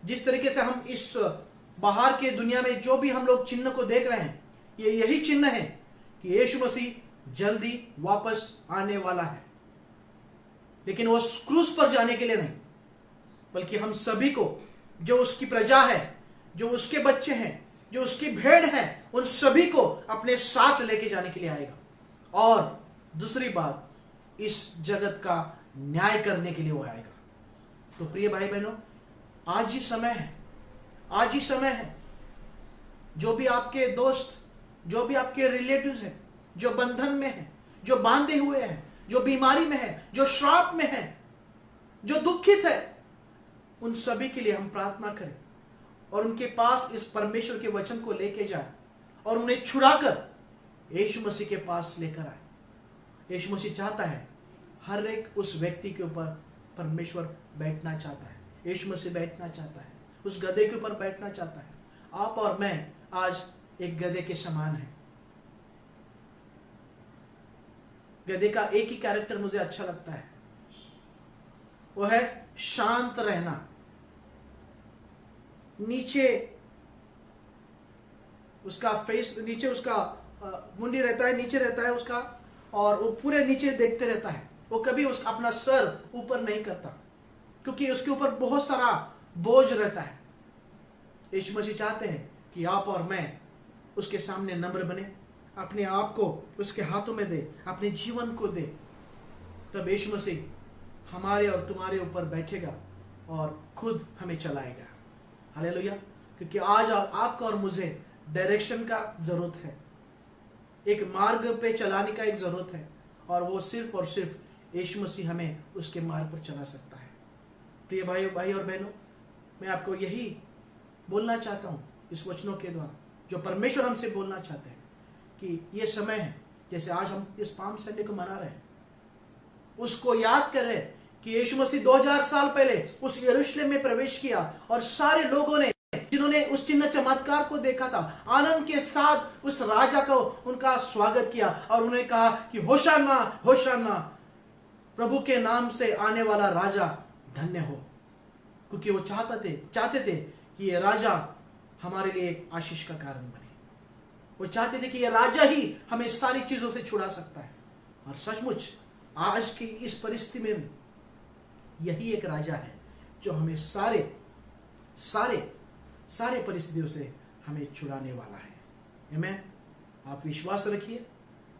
जिस तरीके से हम इस बाहर के दुनिया में जो भी हम लोग चिन्ह को देख रहे हैं, ये यही चिन्ह है कि यीशु मसीह जल्दी वापस आने वाला है। लेकिन वो क्रूस पर जाने के लिए नहीं, बल्कि हम सभी को, जो उसकी प्रजा है, जो उसके बच्चे हैं, जो उसकी भेड़ है, उन सभी को अपने साथ लेके जाने के लिए आएगा। और दूसरी बात, इस जगत का न्याय करने के लिए वो आएगा। तो प्रिय भाई बहनों, आज ही समय है, आज ही समय है। जो भी आपके दोस्त, जो भी आपके रिलेटिव्स हैं, जो बंधन में हैं, जो बांधे हुए हैं, जो बीमारी में हैं, जो श्राप में हैं, जो दुखित है, उन सभी के लिए हम प्रार्थना करें और उनके पास इस परमेश्वर के वचन को लेके जाए और उन्हें छुड़ाकर यीशु मसीह के पास लेकर आए। यीशु मसीह चाहता है हर एक उस व्यक्ति के ऊपर परमेश्वर बैठना चाहता है, यीशु मसीह बैठना चाहता है, उस गधे के ऊपर बैठना चाहता है। आप और मैं आज एक गधे के समान हैं। गधे का एक ही कैरेक्टर मुझे अच्छा लगता है, वो है शांत रहना। नीचे उसका फेस, नीचे उसका मुंडी रहता है, नीचे रहता है उसका, और वो पूरे नीचे देखते रहता है। वो कभी उसका अपना सर ऊपर नहीं करता, क्योंकि उसके ऊपर बहुत सारा बोझ रहता है। यीशु मसीह चाहते हैं कि आप और मैं उसके सामने नम्र बने, अपने आप को उसके हाथों में दे, अपने जीवन को दे। तब यीशु मसीह हमारे और तुम्हारे ऊपर बैठेगा और खुद हमें चलाएगा। हालेलुया। क्योंकि आज आपका और मुझे डायरेक्शन का जरूरत है, एक मार्ग पे चलाने का एक जरूरत है, और वो सिर्फ और सिर्फ यीशु मसीह हमें उसके मार्ग पर चला सकता है। प्रिय भाई और बहनों, मैं आपको यही बोलना चाहता हूँ इस वचनों के द्वारा, जो परमेश्वर हमसे बोलना चाहते हैं कि ये समय है, जैसे आज हम इस पाम संडे को मना रहे हैं, उसको याद कर रहे हैं कि यीशु मसीह 2000 साल पहले उस यरूशलेम में प्रवेश किया, और सारे लोगों ने जिन्होंने उस चिन्ह चमत्कार को देखा था, आनंद के साथ उस राजा को उनका स्वागत किया, और उन्होंने कहा कि होशाना होशाना, प्रभु के नाम से आने वाला राजा धन्य हो, क्योंकि वो चाहते थे कि ये राजा हमारे लिए आशीष का कारण बने। वो चाहते थे कि ये राजा ही हमें सारी चीजों से छुड़ा सकता है। और सचमुच आज की इस परिस्थिति में यही एक राजा है जो हमें सारे परिस्थितियों से हमें छुड़ाने वाला है। आमीन। आप विश्वास रखिए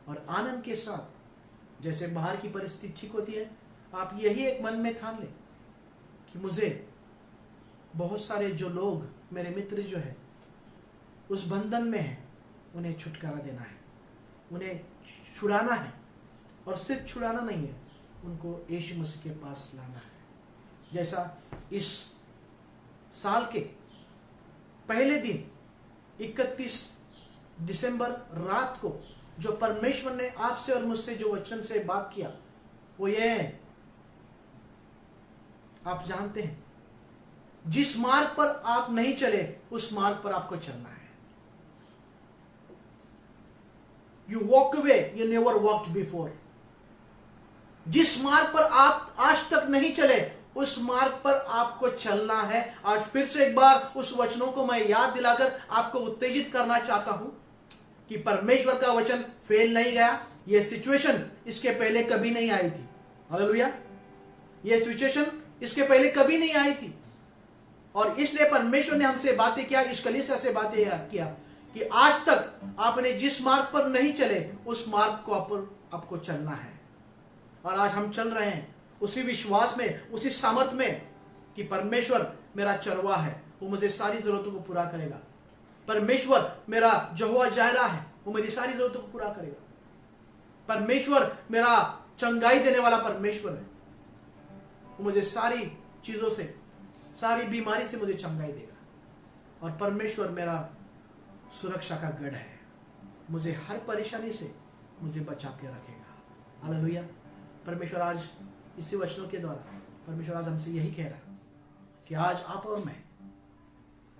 और आनंद के साथ, जैसे बाहर की परिस्थिति ठीक होती है, आप यही एक मन में ठान लें कि मुझे बहुत सारे जो लोग, मेरे मित्र जो है उस बंधन में है, उन्हें छुटकारा देना है, उन्हें छुड़ाना है, और सिर्फ छुड़ाना नहीं है, उनको यीशु मसीह के पास लाना है। जैसा इस साल के पहले दिन 31 दिसंबर रात को जो परमेश्वर ने आपसे और मुझसे जो वचन से बात किया, वो ये है, आप जानते हैं, जिस मार्ग पर आप नहीं चले उस मार्ग पर आपको चलना है। You walk a way you never walked before. जिस मार्ग पर आप आज तक नहीं चले उस मार्ग पर आपको चलना है। आज फिर से एक बार उस वचनों को मैं याद दिलाकर आपको उत्तेजित करना चाहता हूं कि परमेश्वर का वचन फेल नहीं गया। यह सिचुएशन इसके पहले कभी नहीं आई थी। हालेलुया। यह सिचुएशन इसके पहले कभी नहीं आई थी, और इसलिए परमेश्वर ने हमसे बातें किया, इस कलीसिया से बातें किया कि आज तक आपने जिस मार्ग पर नहीं चले उस मार्ग को आपको चलना है। और आज हम चल रहे हैं उसी विश्वास में, उसी सामर्थ्य में कि परमेश्वर मेरा चरवा है, वो मुझे सारी जरूरतों को पूरा करेगा। परमेश्वर मेरा यहोवा जायरा है, वो मेरी सारी जरूरतों को पूरा करेगा। परमेश्वर मेरा चंगाई देने वाला परमेश्वर है, वो मुझे सारी चीजों से, सारी बीमारी से मुझे चंगाई देगा। और परमेश्वर मेरा सुरक्षा का गढ़ है, मुझे हर परेशानी से मुझे बचा के रखेगा। हालेलुया। परमेश्वर आज इसी वचनों के द्वारा परमेश्वर आज हमसे यही कह रहा है कि आज आप और मैं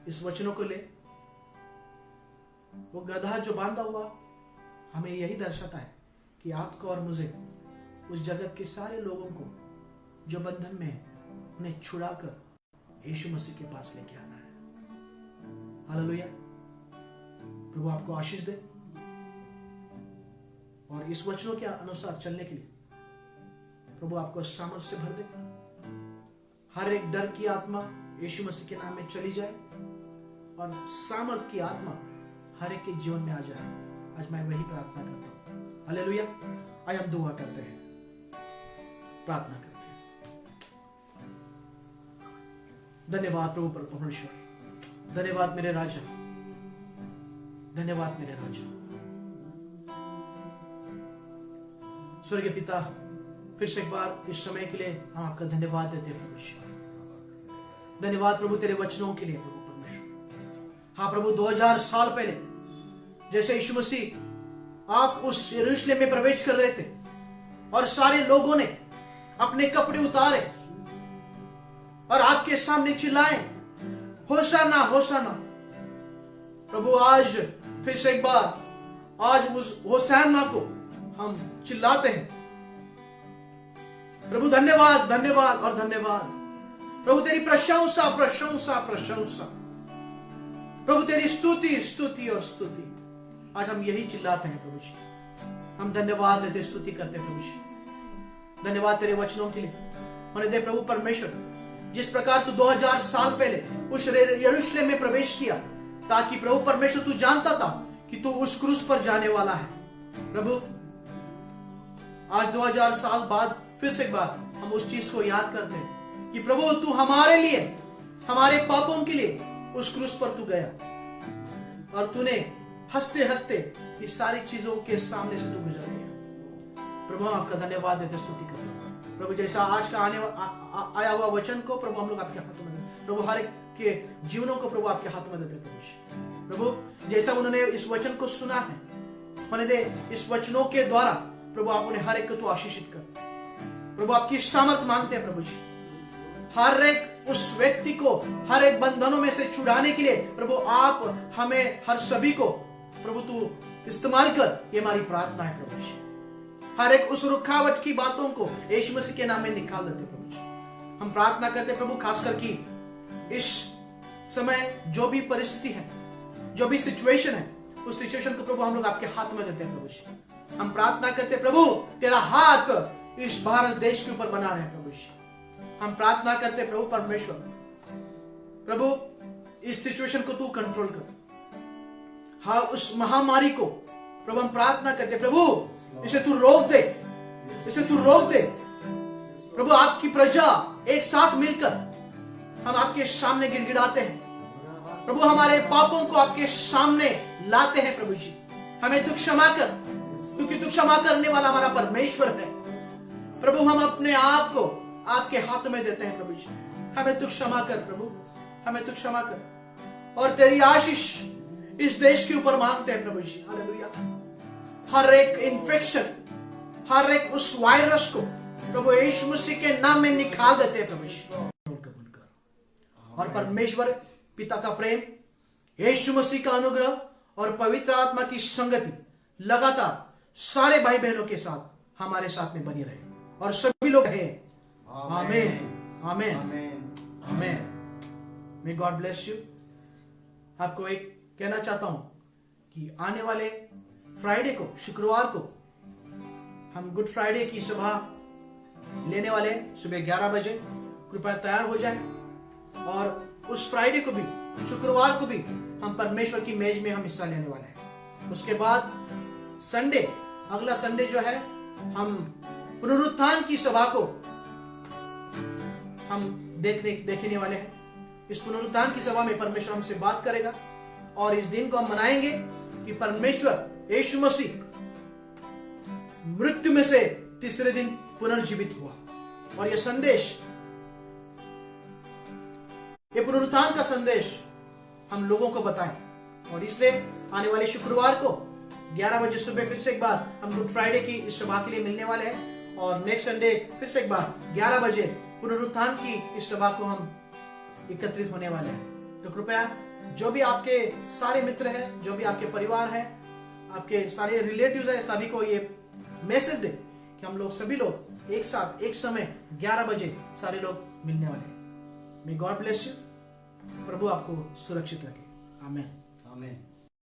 इस वचनों को ले। वो गधा जो बांधा हुआ हमें यही दर्शाता है कि आपको और मुझे उस जगत के सारे लोगों को जो बंधन में है उन्हें छुड़ाकर यीशु मसीह के पास लेके आना है। हालेलुया। प्रभु आपको आशीष दे, और इस वचनों के अनुसार चलने के लिए प्रभु आपको सामर्थ्य से भर दे। हर एक डर की आत्मा यीशु मसीह के नाम में चली जाए, और सामर्थ्य की आत्मा हर एक के जीवन में आ जाए। आज मैं वही प्रार्थना करता हूं। हालेलुया। आज हम दुआ करते हैं, प्रार्थना करते हैं। धन्यवाद प्रभु परमेश्वर, धन्यवाद मेरे राजा, धन्यवाद मेरे राजा। स्वर्गीय पिता, फिर से एक बार इस समय के लिए हम आपका धन्यवाद देते हैं परमेश्वर। धन्यवाद प्रभु तेरे वचनों के लिए प्रभु परमेश्वर। हाँ प्रभु, 2000 साल पहले जैसे यीशु मसीह आप उस यरूशलेम में प्रवेश कर रहे थे और सारे लोगों ने अपने कपड़े उतारे और आपके सामने चिल्लाए, होशाना होशाना। प्रभु आज फिर से एक बार आज उस होशाना को हम चिल्लाते हैं। प्रभु धन्यवाद, धन्यवाद और धन्यवाद। प्रभु तेरी प्रशंसा प्रशंसा प्रशंसा। प्रभु तेरी स्तुति स्तुति और स्तुति। आज हम यही चिल्लाते हैं प्रभु जी। हम धन्यवाद देते, स्तुति करते हैं प्रभु जी। धन्यवाद तेरे वचनों के लिए। होने दे प्रभु परमेश्वर, जिस प्रकार तू 2000 साल पहले उस यरूशलेम में प्रवेश किया, ताकि प्रभु परमेश्वर तू जानता था कि तू उस क्रूस पर जाने वाला है। प्रभु आज 2000 साल बाद फिर से एक बार हम उस चीज को याद करते हैं कि प्रभु तू हमारे लिए, हमारे पापों के लिए उस क्रूस पर तू गया, और तूने हंसते हंसते इस सारी चीजों के सामने से तू गुजर गया। प्रभु आपका धन्यवाद देते, स्तुति करते हैं प्रभु। जैसा आज का आया हुआ वचन को प्रभु हम लोग आपके हाथों में देते प्रभु, हर एक के जीवनों को प्रभु आपके हाथों में देते प्रभु। जैसा उन्होंने इस वचन को सुना है, होने दे इस वचनों के द्वारा प्रभु आप उन्हें हर एक को तू आशीषित कर प्रभु। आपकी सामर्थ मांगते हैं प्रभु जी, हर एक उस व्यक्ति को हर एक बंधनों में से छुड़ाने के लिए प्रभु आप हमें हर सभी को प्रभु तू इस्तेमाल कर, ये हमारी प्रार्थना है प्रभु जी। हर एक उस रुकावट की बातों को यीशु मसीह के नाम में निकाल देते प्रभु जी। हम प्रार्थना करते प्रभु, खासकर कि इस समय जो भी परिस्थिति है, जो भी सिचुएशन है, उस सिचुएशन को प्रभु हम लोग आपके हाथ में देते हैं प्रभु जी। हम प्रार्थना करते प्रभु, तेरा हाथ इस भारत देश के ऊपर बना रहे प्रभु जी। हम प्रार्थना करते प्रभु परमेश्वर, प्रभु इस सिचुएशन को तू कंट्रोल कर। हाँ, उस महामारी को प्रभु हम प्रार्थना करते प्रभु, इसे तू रोक दे, इसे तू रोक दे प्रभु। आपकी प्रजा एक साथ मिलकर हम आपके सामने गिड़गिड़ाते हैं प्रभु, हमारे पापों को आपके सामने लाते हैं प्रभु जी। हमें तू क्षमा कर, क्योंकि तू क्षमा करने वाला हमारा परमेश्वर है प्रभु। हम अपने आप को आपके हाथों में देते हैं प्रभु जी। हमें तू क्षमा कर प्रभु, हमें तू क्षमा कर, और तेरी आशीष इस देश के ऊपर मांगते हैं प्रभु जी। हालेलुया। हर एक इन्फेक्शन, हर एक उस वायरस को प्रभु यीशु मसीह के नाम में निकाल देते हैं प्रभु जी। और परमेश्वर पिता का प्रेम, यीशु मसीह का अनुग्रह और पवित्र आत्मा की संगति लगातार सारे भाई बहनों के साथ हमारे साथ में बनी रहे, और सभी लोग हैं आमीन आमीन आमीन। मे गॉड ब्लेस यू। आपको एक कहना चाहता हूं कि आने वाले फ्राइडे को, शुक्रवार को, हम गुड फ्राइडे की सभा लेने वाले सुबह 11 बजे। कृपया तैयार हो जाएं, और उस फ्राइडे को भी, शुक्रवार को भी हम परमेश्वर की मेज में हम हिस्सा लेने वाले हैं। उसके बाद संडे, अगला संडे जो है, हम पुनरुत्थान की सभा को हम देखने वाले हैं। इस पुनरुत्थान की सभा में परमेश्वर हमसे बात करेगा, और इस दिन को हम मनाएंगे कि परमेश्वर यीशु मसीह मृत्यु में से तीसरे दिन पुनर्जीवित हुआ। और यह संदेश, ये पुनरुत्थान का संदेश हम लोगों को बताएं। और इसलिए आने वाले शुक्रवार को 11 बजे सुबह फिर से एक बार हम गुड फ्राइडे की इस सभा के लिए मिलने वाले हैं, और नेक्स्ट संडे फिर से एक बार 11 बजे पुनरुत्थान की इस सभा को हम एकत्रित होने वाले हैं। तो कृपया जो भी आपके सारे मित्र हैं, जो भी आपके परिवार है, आपके सारे रिलेटिव्स है, सभी को ये मैसेज दे कि हम लोग सभी लोग एक साथ एक समय 11 बजे सारे लोग मिलने वाले हैं। May God bless you. प्रभु आपको सुरक्षित रखे। आमीन आमीन।